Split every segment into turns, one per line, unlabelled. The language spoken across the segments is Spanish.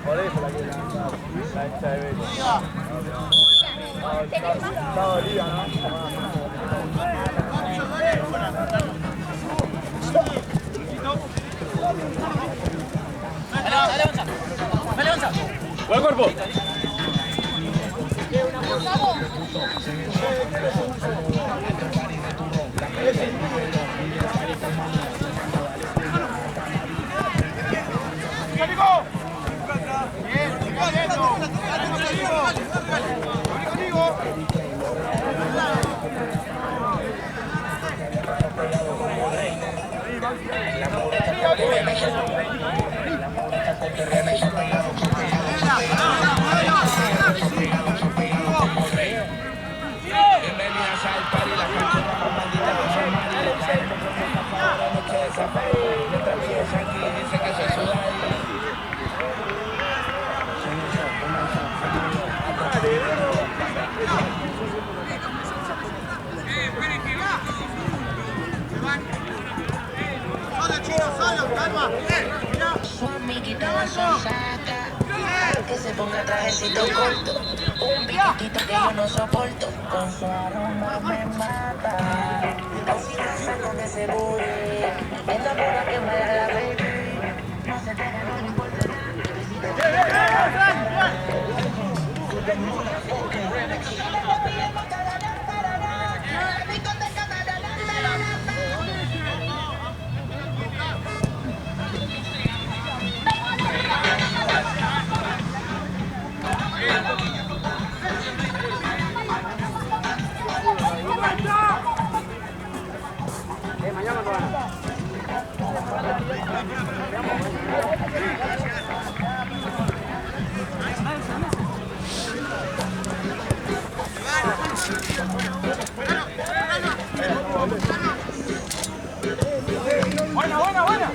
Por eso la quiero lanzar. La hincha de Vélez. Está dolida, ¿no?
Dale, Gonzalo. Dale, Gonzalo.
Buen cuerpo.
Bienvenidas al party, la canción más maldita que son maridos. No quiere saber, mientras vives aquí, dice que soy sudari.
Su amiguita la sonsaca, que se ponga trajecito corto, un piquitito que yo no soporto, con su aroma me mata, así casa con ese booty, me enamora que me da la baby, no se te gana ni por
Mañana no van. Buena, buena, buena.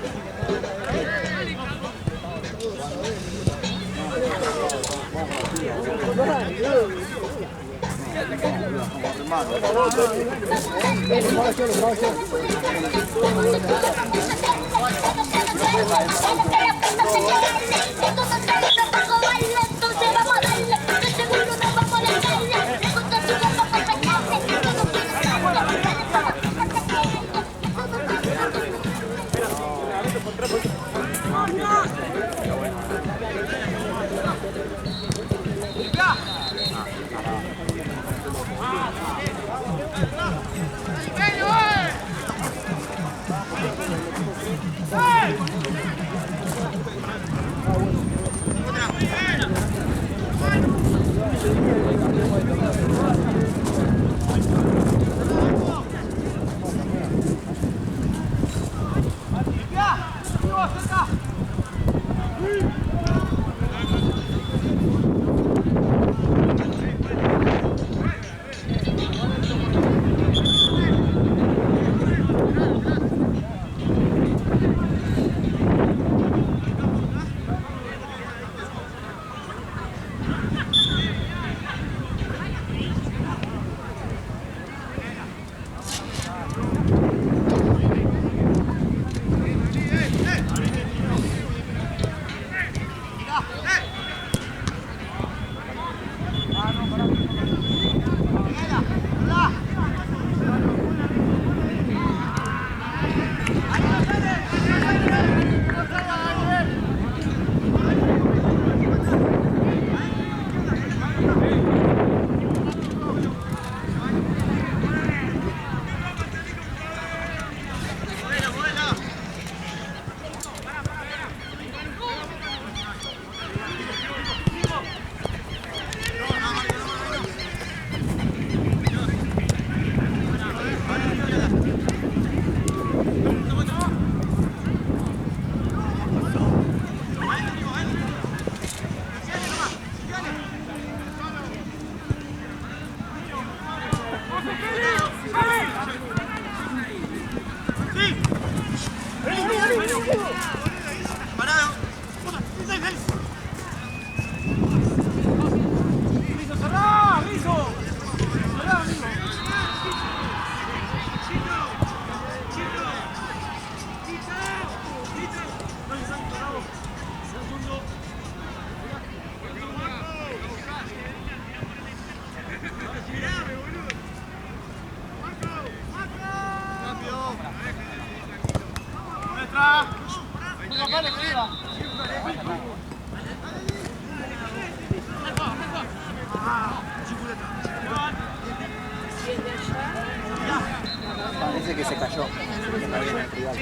viene el rival.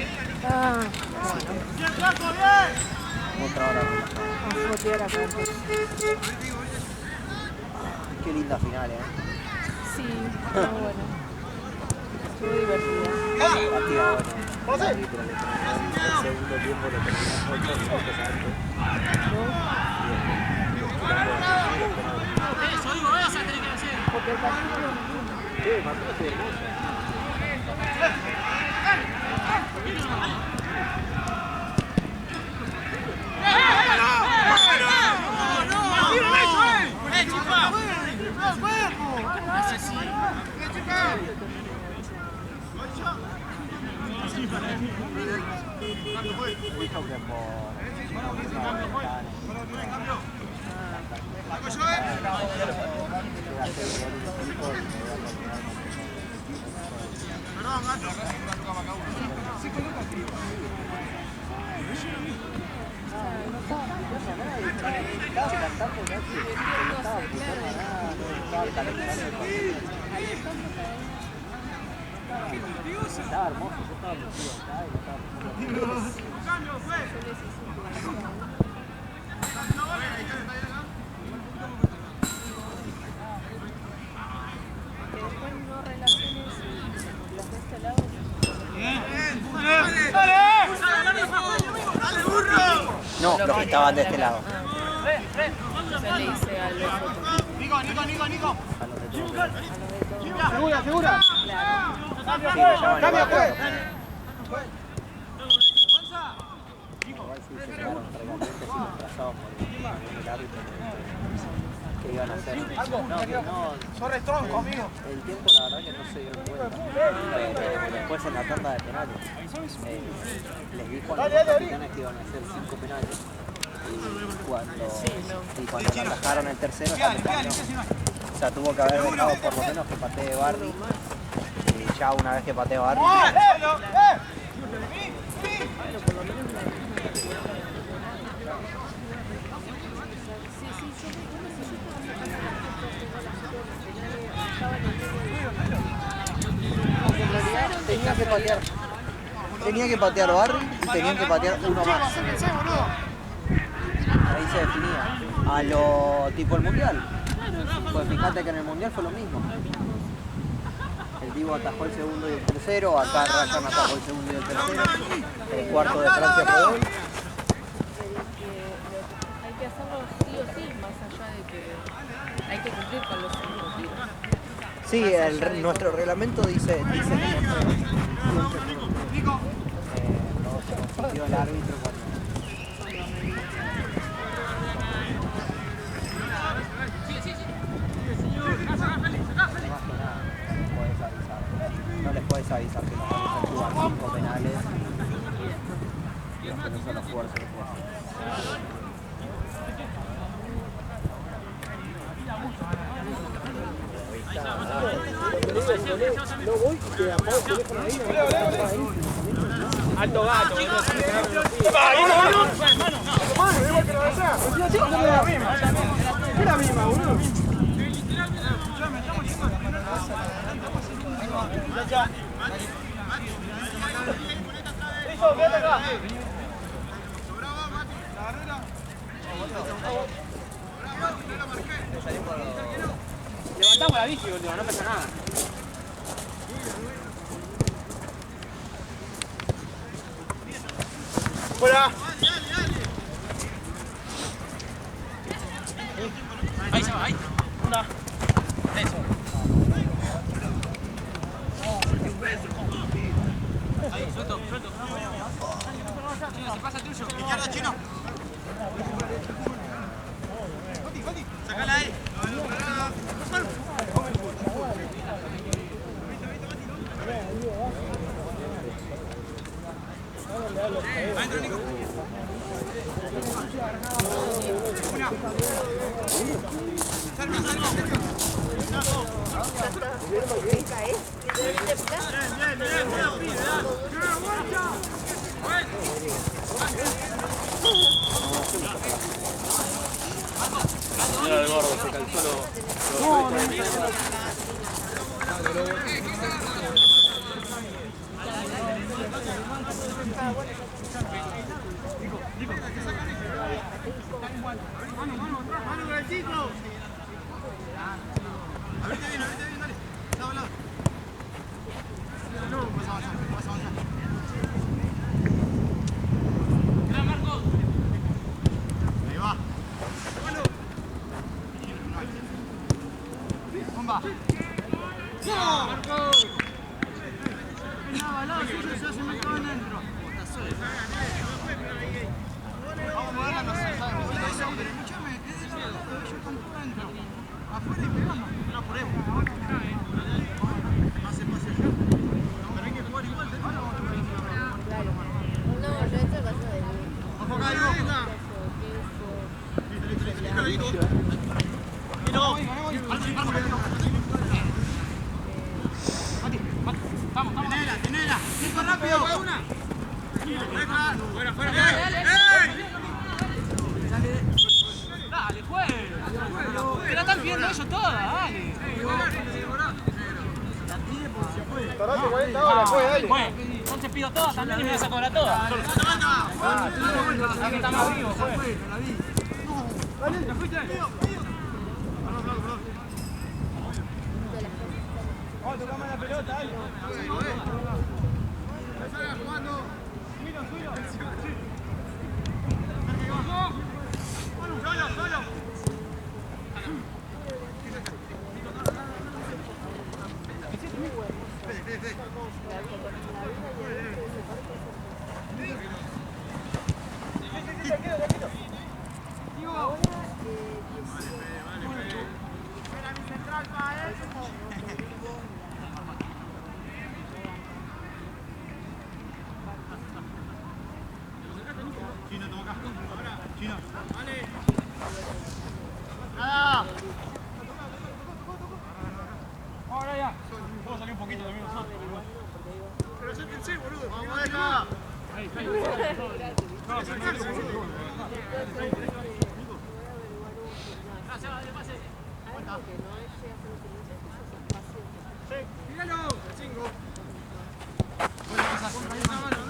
Ah,
Otra hora.
a fotear acá.
Qué linda final,
Sí, pero bueno. Estuvo divertida.
Partida bueno. El segundo tiempo lo terminamos 8 minutos antes.
Eso, digo, esa tenés que hacer.
Porque el partido
Sí, el partido estuvo hermoso. Dijo que estaba hermoso, yo estaba metido acá y no estaba
después no relaciones las de este lado.
No, los que estaban de este lado.
Yo le hice al otro.
Nico.
A los de todos.
Segura.
Sí, me llaman
Cambia, pues.
Igual sí se quedaron recalientes y los trazados por el árbitro que iban a hacer. No,
Sorre tronco, amigo.
el tiempo la verdad que no se dieron cuenta. Pero después en la tanda de penales les dijo a los capitanes que iban a hacer 5 penales. Y cuando le atajaron el tercero ya les cambió. O sea, tuvo que haber dejado por lo menos que patee Barry. Y ya una vez que patee Barry. En realidad tenía que patear Barry y tenían que patear uno más. Ahí se definía. A lo tipo el mundial. Pues fíjate que en el mundial fue lo mismo. El Divo atajó el segundo y el tercero, acá Ryan atajó el segundo y el tercero. El cuarto de Francia fue gol.
Hay que hacerlo sí o sí, más allá de que hay que cumplir con los 5 tiros.
Sí, nuestro reglamento dice que no se consintió el árbitro cuando... No les puedes avisar que los vamos a jugar 5 penales y los que no son los jugadores que juegan.
No voy, que apago el teléfono ahí. Alto gato. Mano, igual que la de allá. Es la misma, boludo. Listo, quédate acá. Levantamos la bici, boludo, no pasa nada. Fuera.
Ahí se va, ahí. Una. Eso. Ahí, suelto. Chino, se pasa tuyo. Izquierda, Chino. Sácala ahí. Adentro, Nico.
Mira el gordo, se calzó lo...
Entonces pido todas también y me saco la toda. Aquí está más vivo, juez.
Tocame la pelota, dale.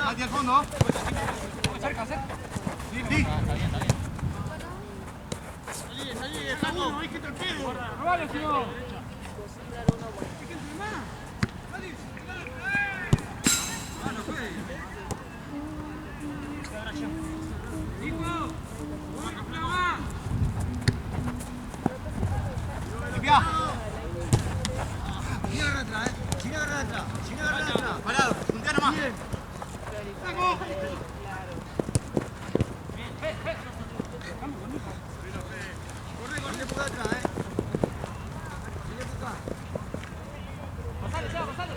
Hacia el fondo.
Cerca, cerca.
Sí.
Salí, dejamos, hay que torpedo.
No vale, señor.
Limpia. China agarra atrás. Parado, puntea nomás. ¡Vamos! Corre por atrás, Sigue por acá.
Pasale, Seba, pasale.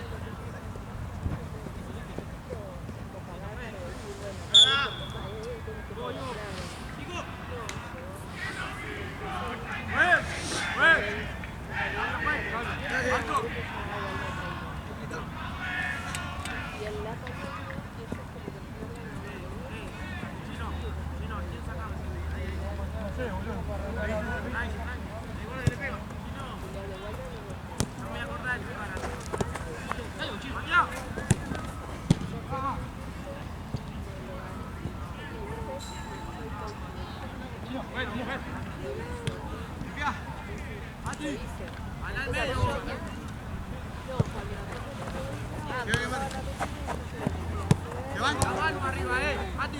Levanta la mano arriba, Mati.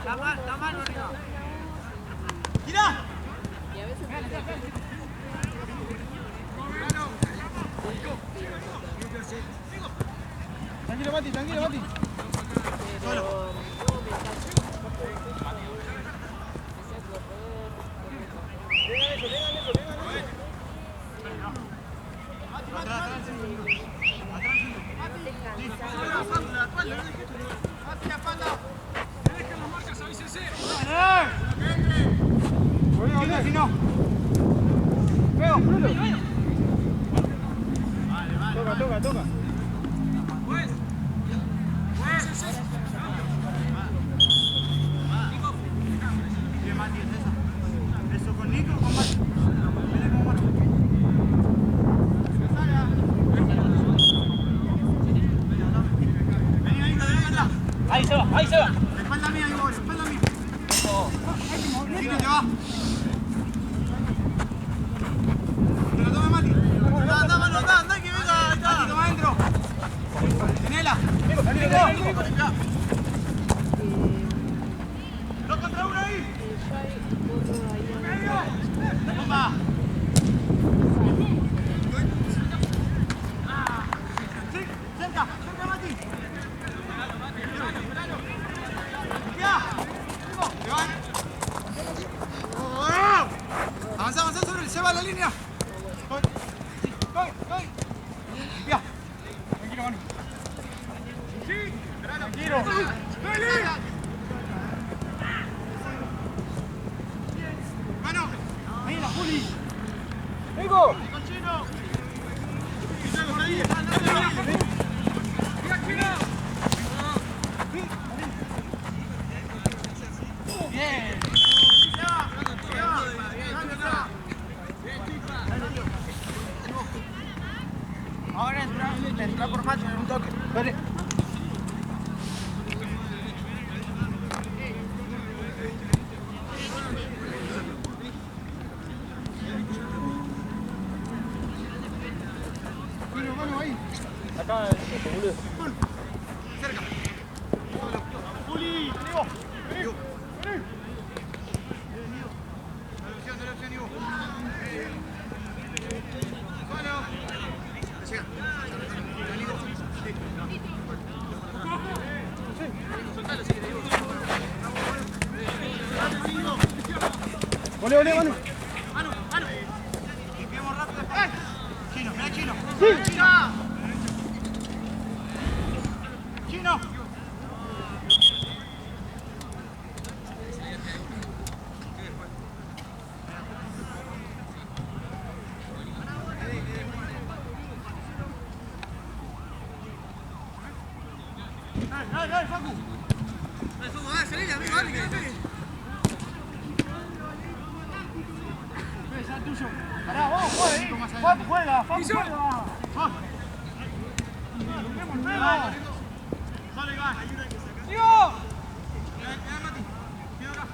La mano arriba. ¡Tira! Tranquilo, Mati, Solo. Toca. ¿Eso con Nico o con Mati? Vení, Nico, atrás. Chino, te va. Te lo tome Mati. Anda, que venga. Ahí está. Toma adentro. Tenela. Dos contra uno ahí. Bomba. Sí, cerca, Mati. Ya. Te van. Avanza sobre él, se va a la línea. Voy. Ya. Tranquilo, Manu. Sí, tranquilo. Mano, ahí la Juli. ¡Vengo! ¡Con Chino! ¡Por ahí! ¡Mira, Chino! ¡Bien! Ahora entra por macho en un toque. Vale. Mano, ahí.
Acá, boludo.
Cerca. Juli, vení. Dale opción, Ivo. Solo. Llega.
Ole, Manu.
Manu. Limpiemos rápido después. Chino, mira Chino.
Sí.
Chino. Dale, Facu. Salí, amigo, dale, que le pegue. Ya tuyo. Pará, vamos, juega, Facu, juega. Sale, Iván. ¡Digo! Mati. Ven acá.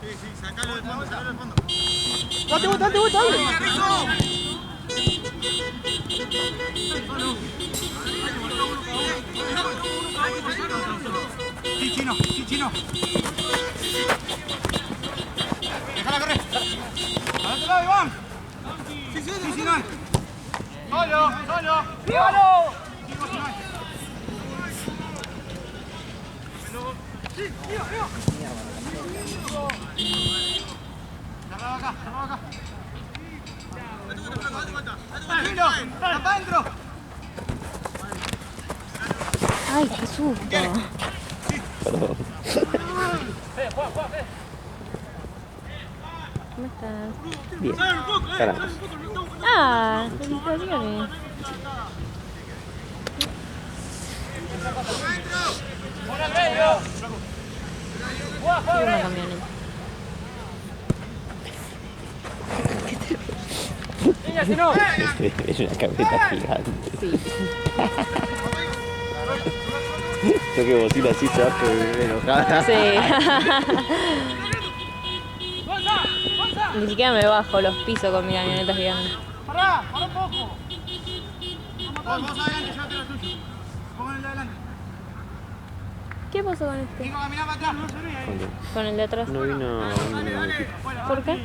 Sí, sacalo del fondo,
Date.
Sí, Chino. Déjala correr. Al otro lado, Iván. Sí, Sinal. Solo. ¡Dígalo! Sí, tío. Cerrado acá. Tranquilo, tapa adentro.
Ay, qué susto. ¿Cómo estás?
Bien. Caramba.
Ah, felicitaciones. Quiero una camioneta.
Es una camioneta gigante.
Sí.
Yo que bocina así se va a poner enojada.
Sí. Ni siquiera me bajo los pisos con mi camioneta gigante.
Pará un poco. Vamos adelante, llévate lo tuyo. Pongan el de adelante.
¿Qué pasó con este?
Nico, caminá para atrás.
Con el de atrás.
No vino un equipo.
¿Por qué?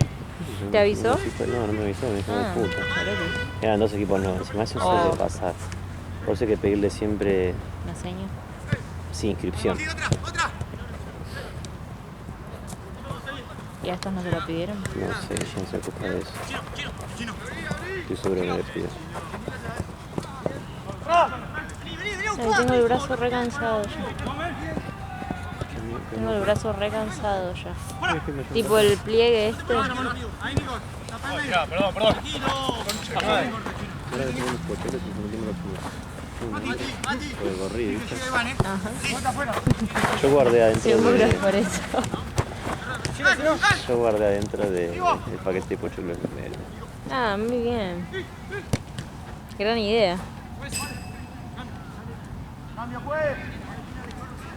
¿Te avisó?
No me avisó, me dijo
Ah,
muy puta.
parece.
Eran dos equipos nuevos, encima eso suele pasar. Por eso hay que pedirle siempre,
La seña.
sí, inscripción.
Sí, otra.
¿Y a estos no se lo pidieron?
No sé, ya no se ocupa de eso.
Chino.
Estoy seguro que me despido.
Ay, tengo el brazo re cansado ya. Tengo el brazo re cansado ya. Tipo el pliegue este.
Ahí, Nico. Tapá el medio.
Perdón.
Ahora que tengo los pocheros y no tengo los puntos.
Mati.
Por el corrido, ¿viste?
Iván,
Ajá.
Bota afuera.
Yo guardé adentro
Seguro
de...
es por eso.
Yo guardé adentro del paquete de pochuelos.
Ah, muy bien. Gran idea.
Cambio pues.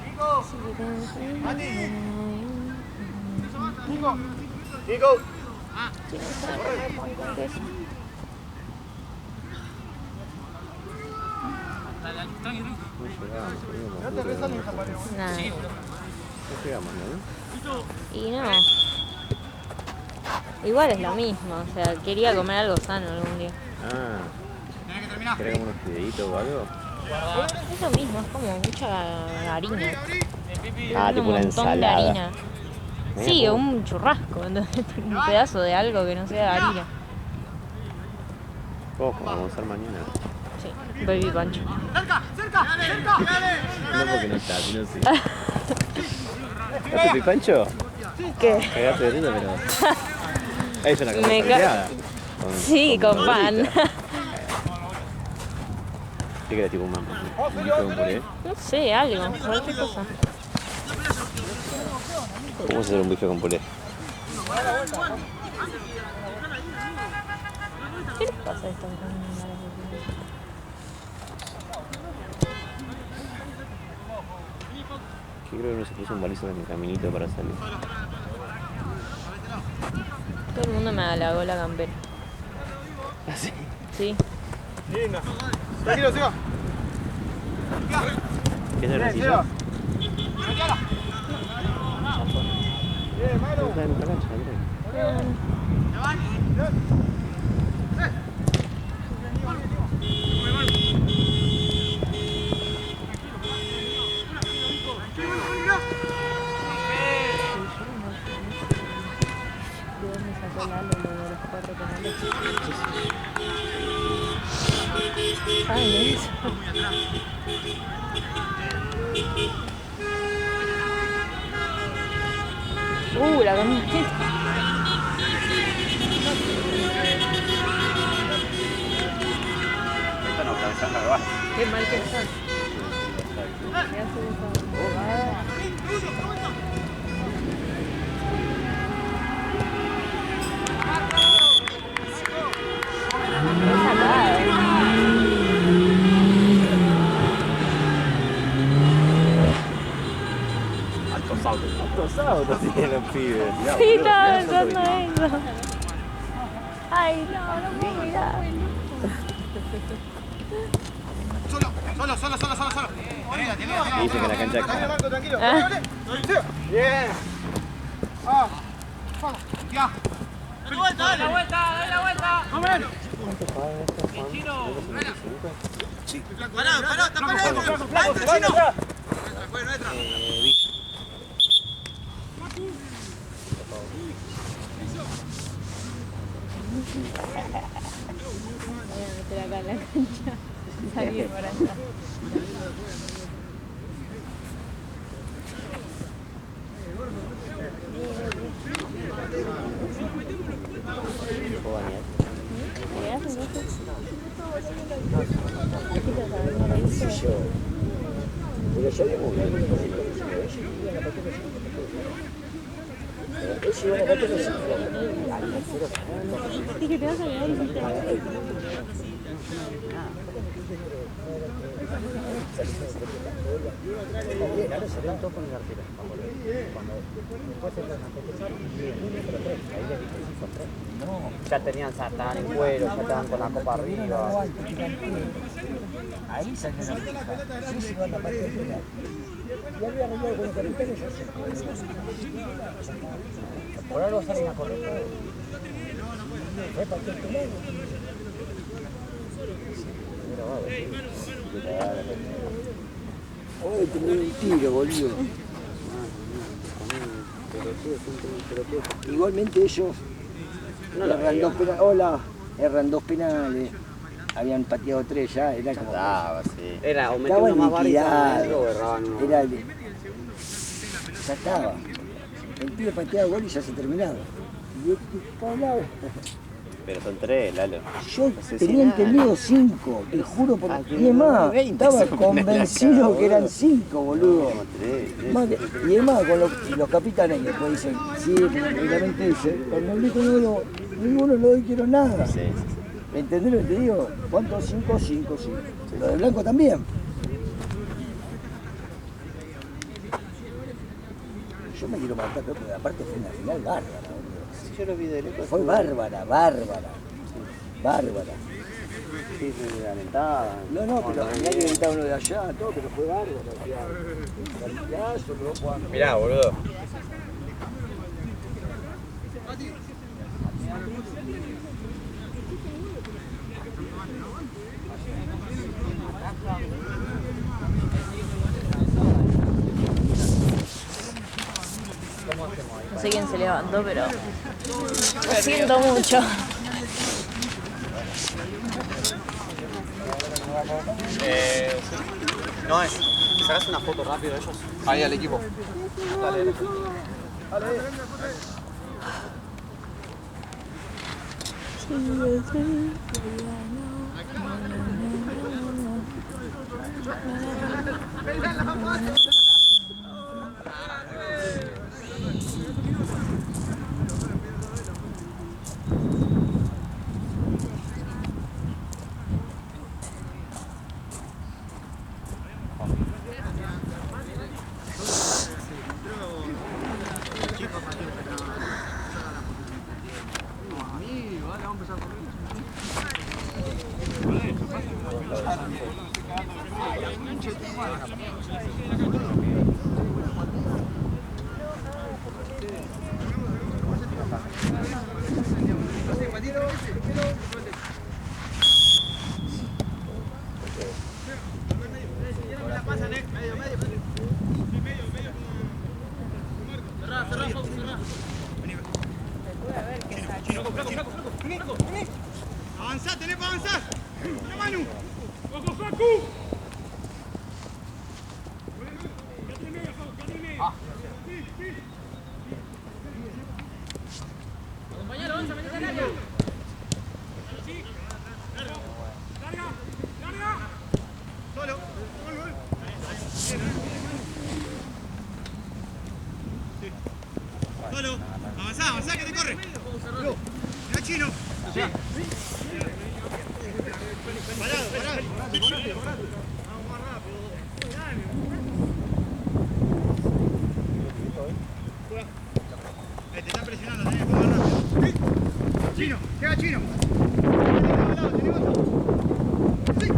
Nico. Mati. Nico. Nico.
Nada.
No llegamos, ¿no?
Y no. Igual es lo mismo, o sea, quería comer algo sano algún día.
Ah. ¿Querés como unos fideitos o algo?
Es lo mismo, es como mucha harina.
Ah, tipo una
Un montón de
ensalada.
harina. Sí, o un churrasco, entonces, un pedazo de algo que no sea harina.
Ojo, vamos a hacer mañana.
Sí, baby pancho.
No porque no está, sino sí. ¿No te Pancho?
¿Qué?
Cagaste de risa, pero... Es una cosa
Me
salteada.
Sí, con pan.
¿Qué querés, tipo un bife con puré?
No sé, algo, cualquier cosa.
Vamos a hacer un bife con puré.
¿Qué les pasa a esto?
Que creo que no se puso un balizo en el caminito para salir.
Todo el mundo me halagó la campera.
¿Ah, sí?
Sí.
Linda. Tranquilo, Seba.
¿Qué es nerviosito?
Bien, Manu.
Está en la cancha, Andrés.
¿De dónde sacó Lalo lo de los 4 penales? Ay, eso. La camioneta.
Esta no, cabezón la baja.
Qué mal que está. Me hace esa bobada.
Altos autos tienen los pibes.
Sí, estaba pensando eso. Ay, no, no puedo mirar.
Solo.
Y dice que la cancha
Tranquilo,
es
Marco, tranquilo.
Ah.
Bien. Vamos. Ya.
Dale la vuelta.
Vamos. Pará.
Voy a meter acá en la cancha. Salir por allá. ¿Qué haces, no sé? Dije, te vas a mirar y te vas a ver.
Ya tenían sartán en cuero, ya estaban con la copa arriba.
Ahí salió la fija. Sí, se va a la parte de penal. Y había arreglado con los capitanes. Por algo salen a correr todo. Fue para que penal.
Hoy tenía un tiro, boludo. Igualmente ellos erran dos penales, habían pateado 3 ya, era como...
Era o meter
Estaban
una más
liquidados,
o erraban uno.
ya estaba. El pibe pateaba gol y ya se terminaba. Y hablaba.
Pero son 3, Lalo.
Yo
No sé si
tenía
nada.
entendido 5, te juro por...
Ah,
Y es más,
20
estaba
son
convencido
la
que eran
cara,
5, boludo.
No, 3.
Más que- y es más, con los capitanes que después dicen, sí, realmente dice, cuando el viejo no ninguno lo dijeron nada.
Sí, sí, sí.
¿Me entendés lo que te digo? ¿Cuántos? 5, 5, 5. Lo de blanco también. Yo me quiero matar, porque aparte fue una final bárbara, boludo.
Sí, yo lo vi de lejos.
Fue bárbara, bárbara. Bárbara.
Sí, se lamentaban.
No, pero tenía que gritar uno de allá, todo, pero fue bárbaro. O sea, partidazo, pero Juan.
Mirá, boludo.
No sé quién se levantó, pero lo siento mucho.
No es. ¿Sacas una foto rápido de ellos?
Ahí al equipo.
Dale.
Avanzá, tenés para avanzar. ¡La Manu! ¡Ojo, Facu! Compañero, avanza, metete al área. ¡Larga! ¡Larga! Solo. Gol. Solo. Avanzá, que te corre. Mira, Chino. Sí. Parado. Vamos más rápido. Te están presionando, tenés que jugar rápido. Chino, llega Chino. Sí.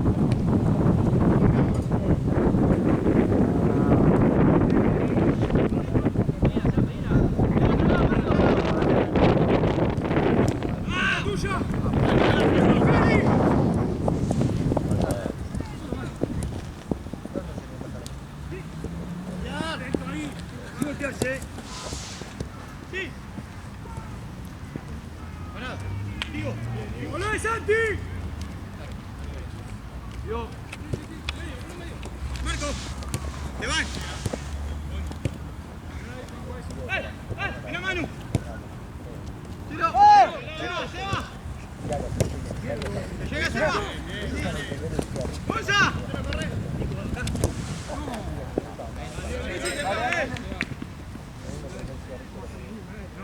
¡Ah, tuya! Ya, dentro ahí. No te hace. Sí. Pará. Digo. ¡Hola, Santi! Digo. Marco. Te van. Mira, Manu. Tiro. Seba. Llega Seba. ¡Bolsa!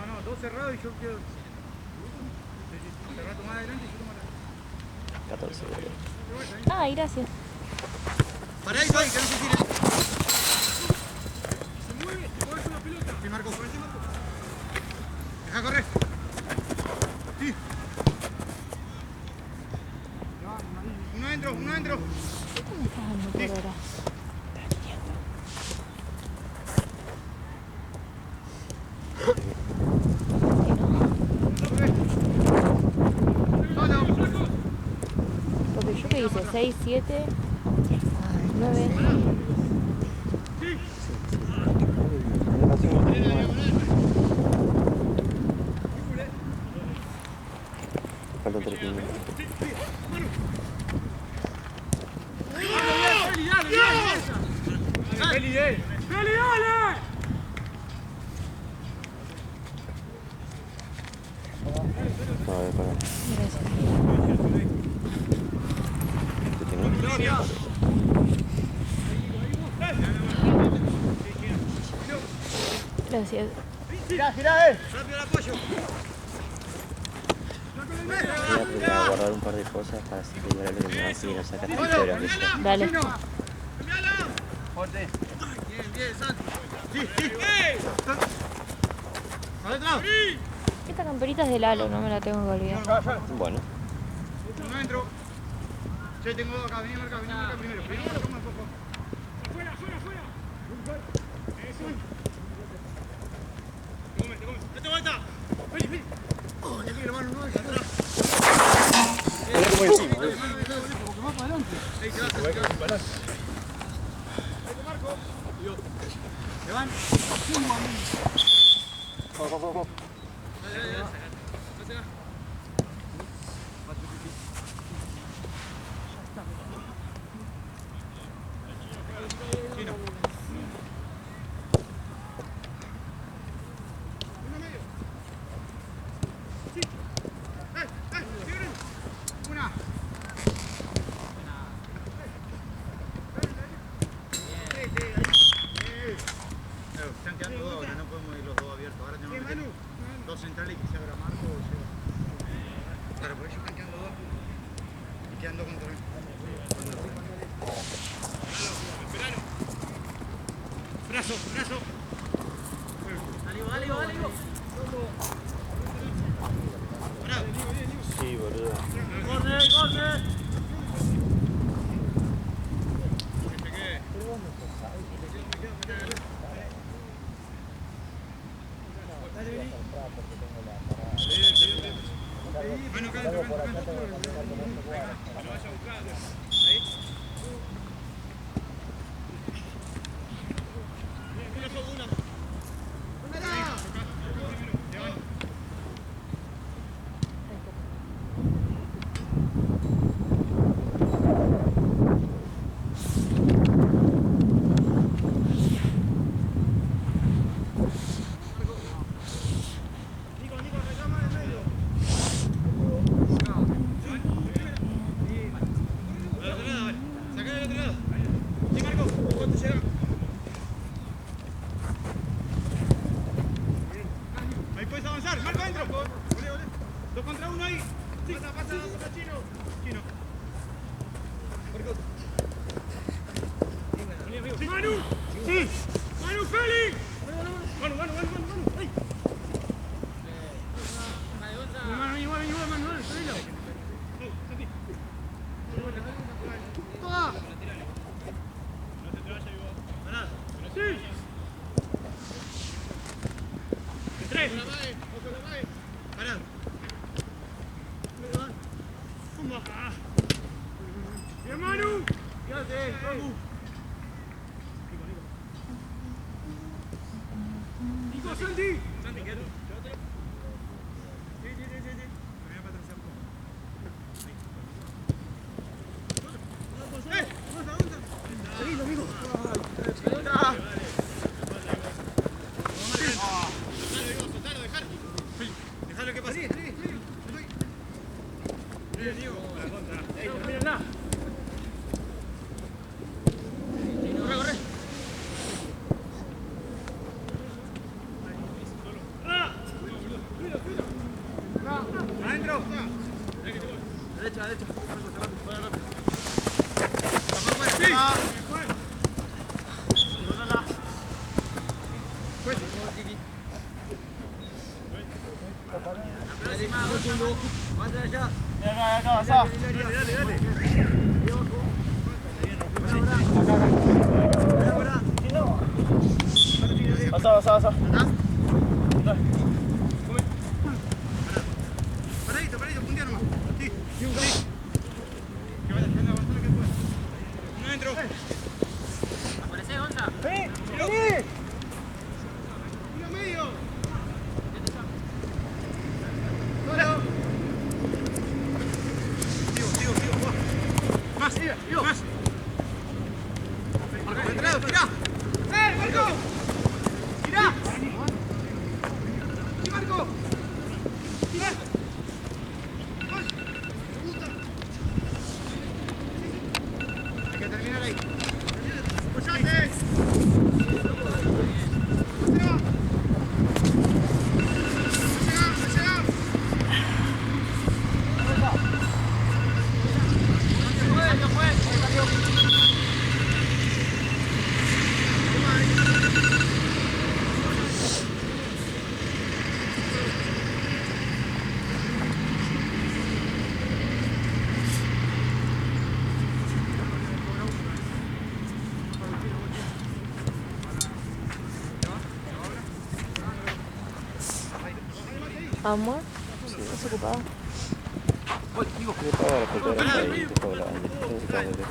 No, dos cerrados y yo quiero. Cerrar más adelante y yo tomo adelante.
14, boludo.
Ay, gracias.
Pará ahí, que no se tire. Se mueve con la pelota. Sí, Marco. Deja correr. Sí. Uno adentro.
¿Qué me estás dando por ahora? Porque yo que hice 6, 7, 9.
Faltan 3 minutos.
¡Feli, dale!
No, a ver, pará.
Gracias.
Girá,
Rápido el apoyo.
Voy a guardar un par de cosas para si te llorar lo que me va a seguir a sacar historias.
Dale.
Fuerte.
Bien, Santi. Sí.
Adentro.
Esta camperita es de Lalo, no me la tengo que olvidar.
Bueno.
No entro. Che, tengo dos acá. Vení a marcar primero. Toma un poco. Fuera. Eso. Te come. Date vuelta. Vení. Oh, aquí, hermano, no deja atrás.
Porque va para adelante.
Ahí se va. Marco.
Se van.
Dale. Están quedando dos ahora, no podemos ir los dos abiertos. Ahora tenemos que meter dos centrales y que se abra Marco o se va. Claro, por ellos están quedando dos y quedando contra mí. Brazo. Dale, Ivo.
Sí, boludo.
¡Corre! Bueno, acá adentro. Ahí. Ahí puedes avanzar, Marco adentro. Ole. 2 contra 1 ahí. Sí. Pasa, Chino. Marco. Sí. Manu. Sí. Manu, Feli. Manu. Ahí. Manu, tranquilo. Toda. No se te vaya, Ivo. Pará. Sí. 3. Parado. Pumba. Bien, Manu. Quédate, Facu. Nico, Santi. Santi, quédate. Sí. Me voy a patrocinar un poco. Avanza. Seguilo, amigo. Pelota. Dejalo que pase. Bien, Diego. Para contra. Mírenla. Corre. Adentro. Derecha. Sí. Acá, dale. Pasa. Paradito, puntea nomás. Sí. Que vaya avanzando que pueda. No entro. ¿Aparece, Gonza? ¡Vení! ¡Uno medio! ¡Solo! Sigo. Más. Marco, entrado, girá. Marco! ¡Girá! ¡Sí, Marco! ¡Girá!
Amor, ¿estás ocupado?
Le pago a la fotógrafa y te pago la bandera.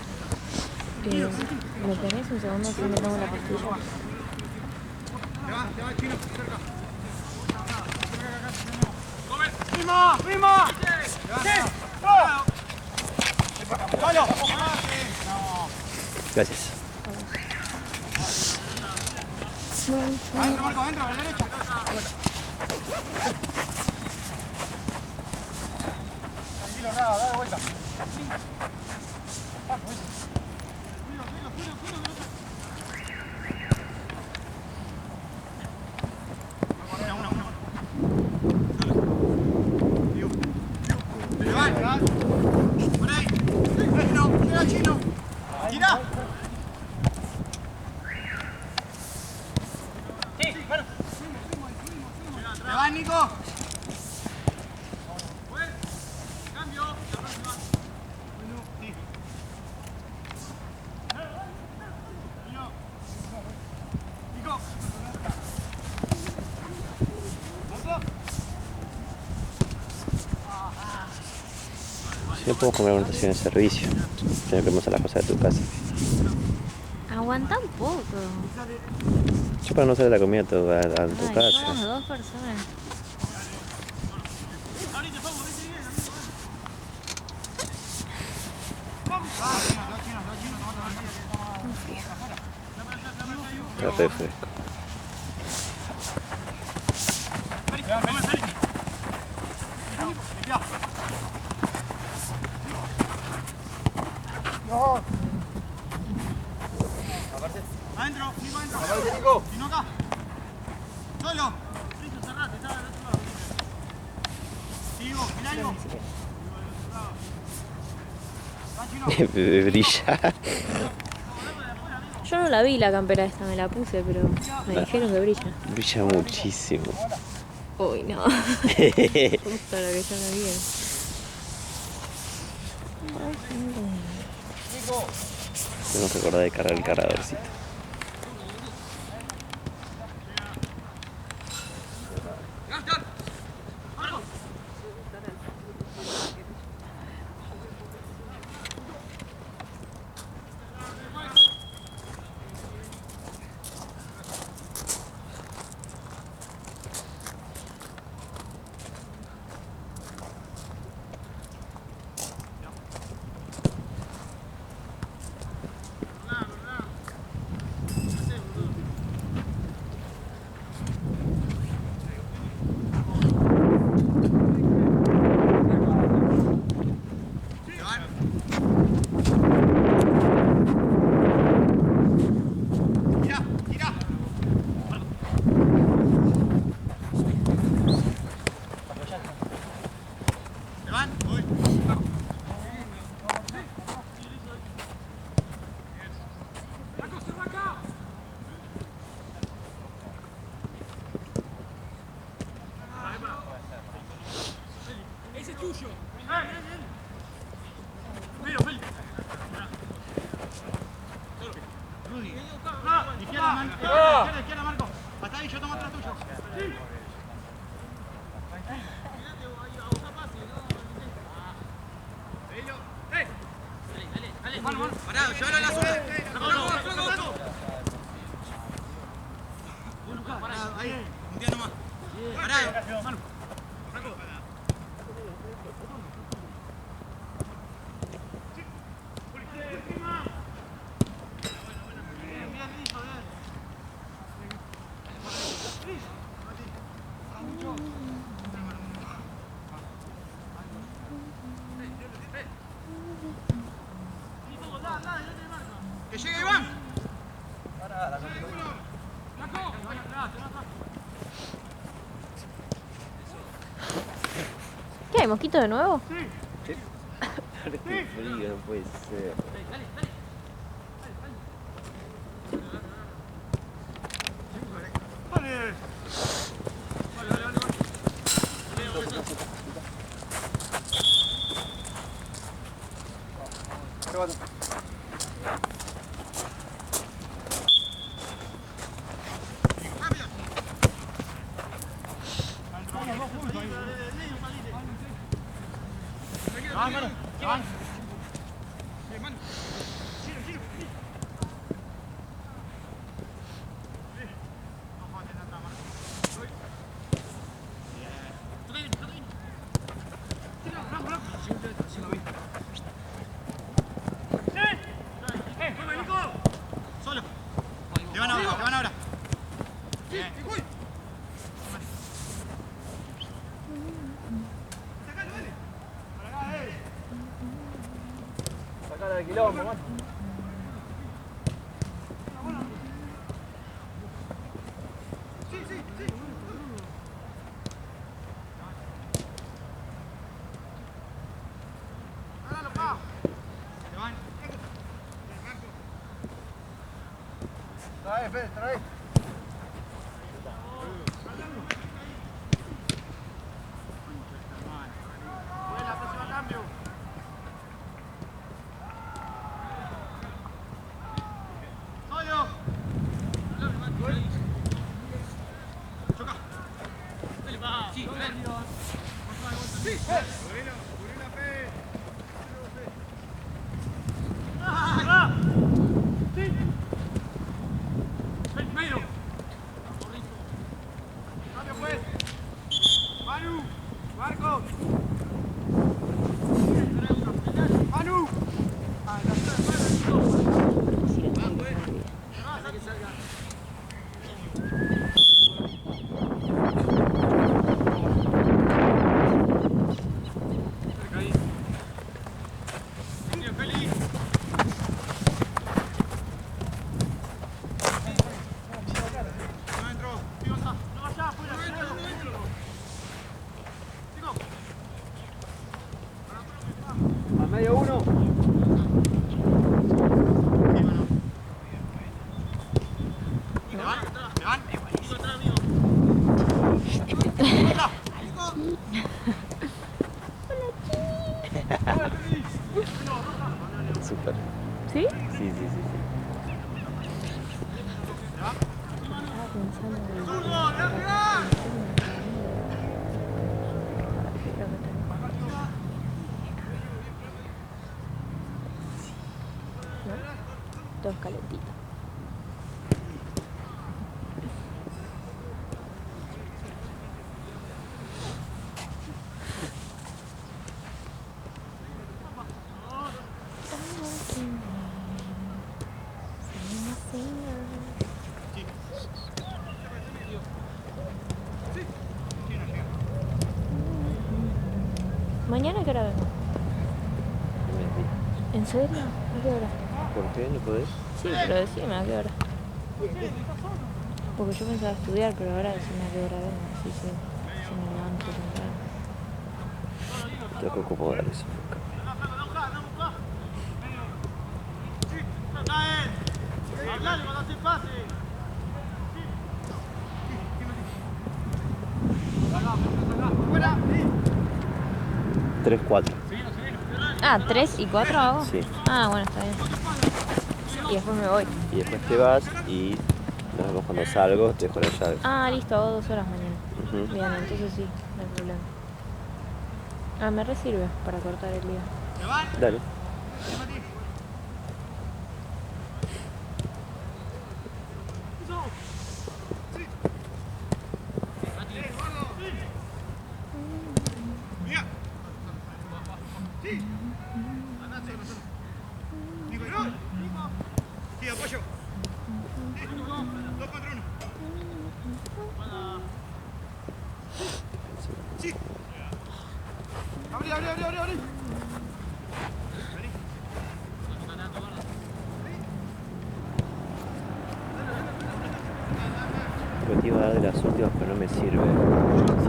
¿Me tenés un segundo si me tomo la pastilla?
Te va, Chino, cerca. ¡Prima! ¡Prima! ¡Solo!
Gracias.
Adentro, Marco, adentro, a la derecha. Tranquilo, nada, da de vuelta. Por ahí. Chino. Tira. Sí, bueno. ¿Te va, Nico? Cambio. La próxima. Sí. Nico.
Si no podemos comer una estación de servicio, tenemos que irnos a la cosa de tu casa.
Aguanta un poco.
Yo para no hacer la comida a tu
Ay,
casa.
somos 2 personas.
Está re fresco.
Adentro, Nico, adentro. Nico, acá. Solo. Cerrate, está del otro lado. Sigo, mirá, Nico.
Brilla.
Yo no la vi la campera esta, me la puse, pero me dijeron que brilla.
Brilla muchísimo.
Uy, no. Justo lo que yo no vi.
Tenemos que acordar de cargar el cargadorcito.
Izquierda, Marco. Hasta ahí, yo tomo atrás tuyo. Parado, llévalo a la zona. Parado, ahí. Un día nomás. Parado. Manu. ¡Que llegue Iván!
¿Qué hay? ¿Mosquito de nuevo?
Qué frío, no puede ser.
van, mano. Se van. Mano. Giro, giro. Solo. Te van ahora, te van ahora. Bien. Sacalo, dale. Para acá,
Sacala de quilombo, man.
Sí, sí, sí. Hágalo, pa. Se van. Marco.
Trae, Fede, trae.
Buena, próxima cambio. Solo. Choca. Dale, pa. Sí, sí. Cubrila, Fe. Sí. Medio. Cambio, pues. Manu. Marcos. Manu.
Al medio uno.
Súper.
¿Sí?
Sí, sí, sí, sí.
Estaba pensando en... ¿No? Todo calentito. ¿Mañana qué hora vengo? ¿En serio? ¿A qué hora?
¿Por qué no podés?
Sí, pero decime a qué hora. Porque yo pensaba estudiar, pero ahora decime a qué hora vengo. Así que si me levanto temprano.
Tengo que acomodar eso.
Hablale cuando hace pase.
3-4.
Ah, 3 y 4 hago.
Sí.
Ah, bueno, está bien. Y después me voy.
Y después te vas y nos vemos cuando salgo, te dejo las llaves.
Ah, listo, hago 2 horas mañana.
Ujú.
Bien, entonces sí, no hay problema. Ah, me resirve para cortar el día.
Dale.
Sí, apoyo. Sí, 2 contra 1. Sí. Abrí.
Lo que iba a dar de las últimas, pero no me sirve. Si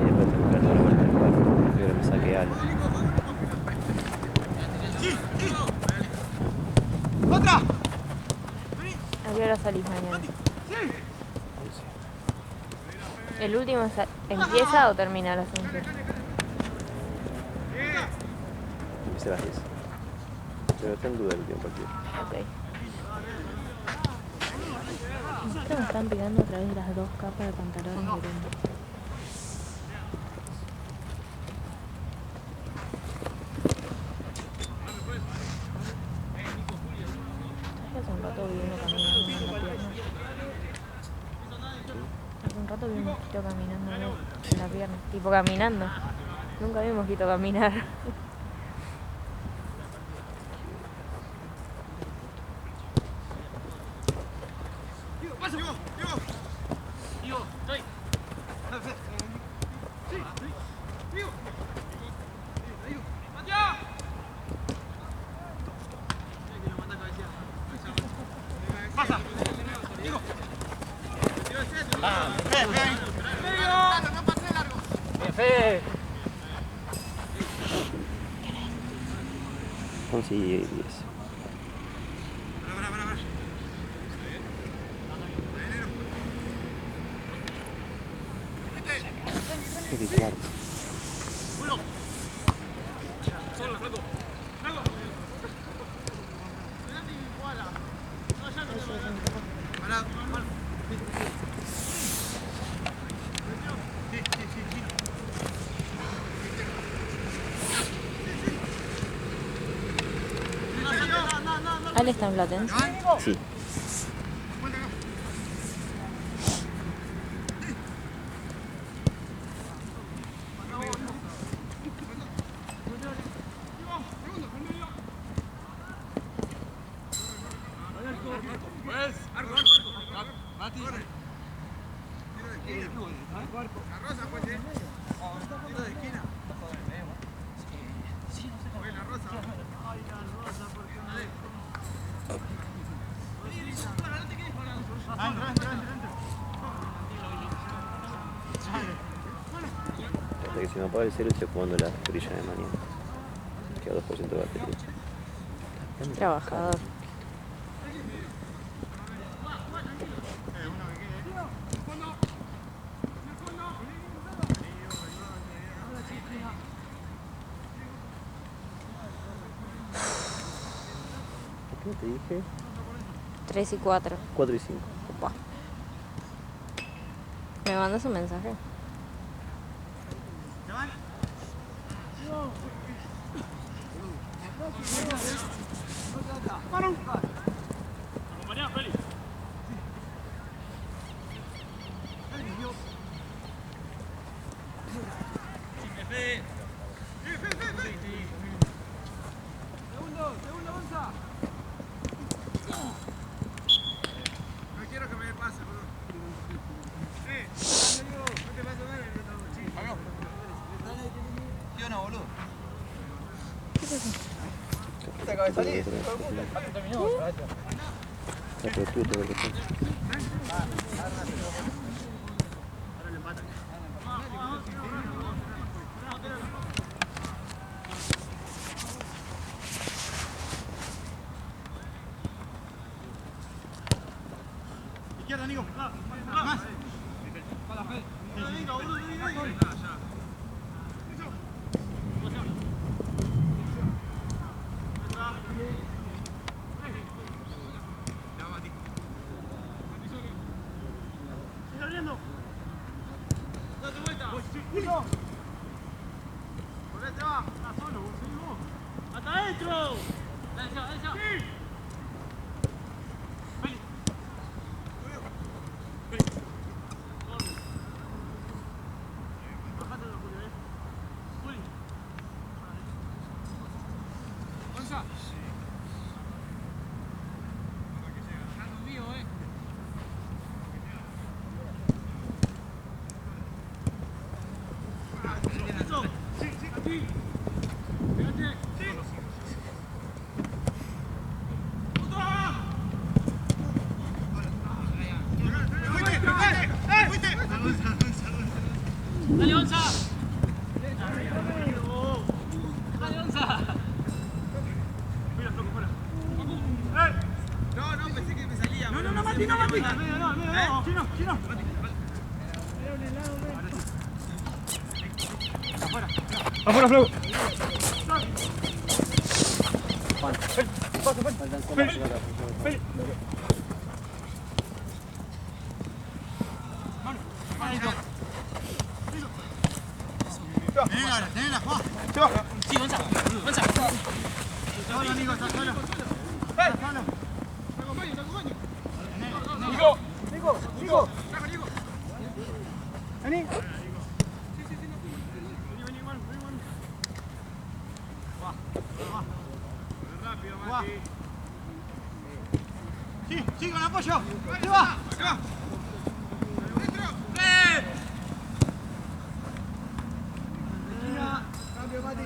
después tengo que tratar de vuelta del cuarto, prefiero que me saque algo.
Sí. ¡Otra!
¿A qué hora salís mañana? ¿El último empieza o termina a las 11?
Empecé a las 10. Pero está en duda el último partido.
Ok. Creo que me están pegando otra vez las 2 capas de pantalones de lente. un rato vi uno caminando en la pierna. Hace un rato vi un mosquito caminando en la pierna. Tipo caminando. Nunca vi un mosquito caminar.
Once y 10.
¿Ale está en Platense?
Sí. Hasta que se me apaga el celu estoy jugando la brilla de mañana. Queda 2% de batería.
Trabajador.
¿Qué te dije?
3 y 4.
4 y 5.
Opa. ¿Me mandas un mensaje?
Izquierda, Nico. Más. Date vuelta. Volvete, va. Está solo, vos. ¡Hasta adentro! ¡Derecha! ¡Sí! ¡Dale, Onza! ¡Dale, Onza! Mira, Floco, fuera. No, pensé que me salía. No, Mati. No. Chino. Afuera, Floco. Tenela, Juan. Sí, Gonza. Solo, amigo, está solo. Sí, sí, con apoyo. Ahí va. Acá. Dentro. Cambio, Mati.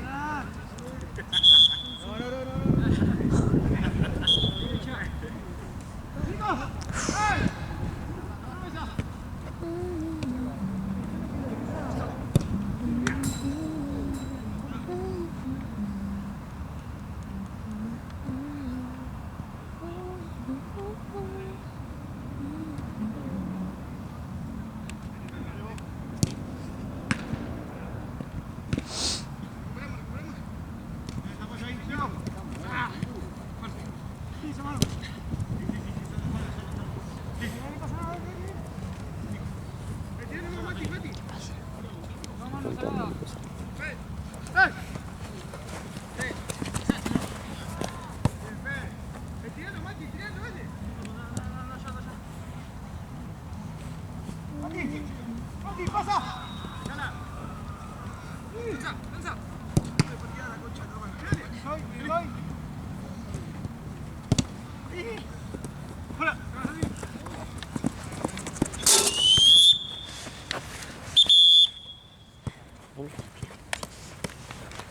Mati, pasa. Lanza, lanza. Voy.